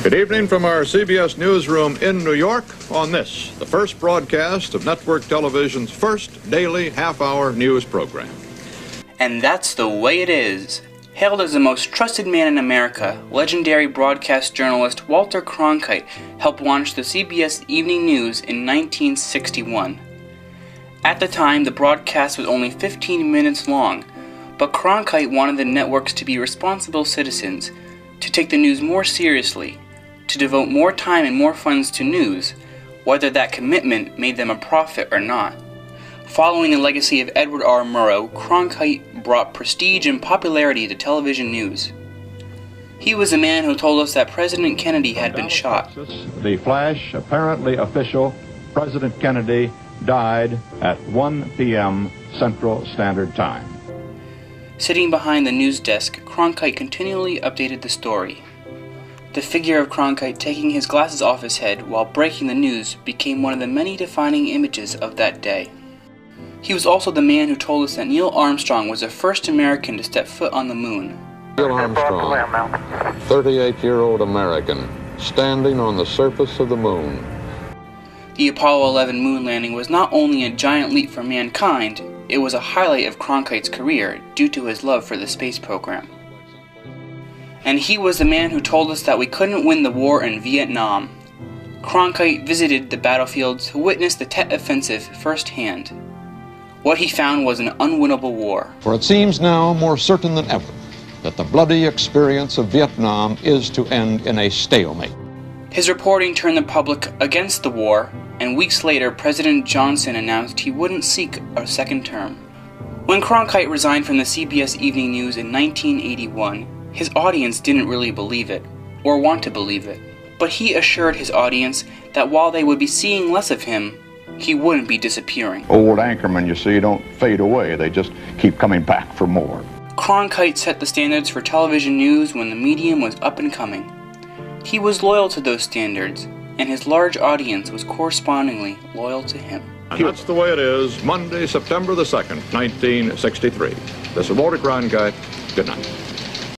Good evening from our CBS newsroom in New York on this, the first broadcast of network television's first daily half-hour news program. And that's the way it is. Hailed as the most trusted man in America, legendary broadcast journalist Walter Cronkite helped launch the CBS Evening News in 1961. At the time, the broadcast was only 15 minutes long, but Cronkite wanted the networks to be responsible citizens, to take the news more seriously, to devote more time and more funds to news, whether that commitment made them a profit or not. Following the legacy of Edward R. Murrow, Cronkite brought prestige and popularity to television news. He was the man who told us that President Kennedy had been shot. The flash, apparently official, President Kennedy died at 1 p.m. Central Standard Time. Sitting behind the news desk, Cronkite continually updated the story. The figure of Cronkite taking his glasses off his head while breaking the news became one of the many defining images of that day. He was also the man who told us that Neil Armstrong was the first American to step foot on the moon. Neil Armstrong, 38-year-old American, standing on the surface of the moon. The Apollo 11 moon landing was not only a giant leap for mankind, it was a highlight of Cronkite's career due to his love for the space program. And he was the man who told us that we couldn't win the war in Vietnam. Cronkite visited the battlefields to witness the Tet Offensive firsthand. What he found was an unwinnable war. For it seems now more certain than ever that the bloody experience of Vietnam is to end in a stalemate. His reporting turned the public against the war, and weeks later President Johnson announced he wouldn't seek a second term. When Cronkite resigned from the CBS Evening News in 1981, his audience didn't really believe it, or want to believe it, but he assured his audience that while they would be seeing less of him, he wouldn't be disappearing. Old anchormen, you see, don't fade away. They just keep coming back for more. Cronkite set the standards for television news when the medium was up and coming. He was loyal to those standards, and his large audience was correspondingly loyal to him. And that's the way it is, Monday, September the 2nd, 1963. This is Walter Cronkite. Good night.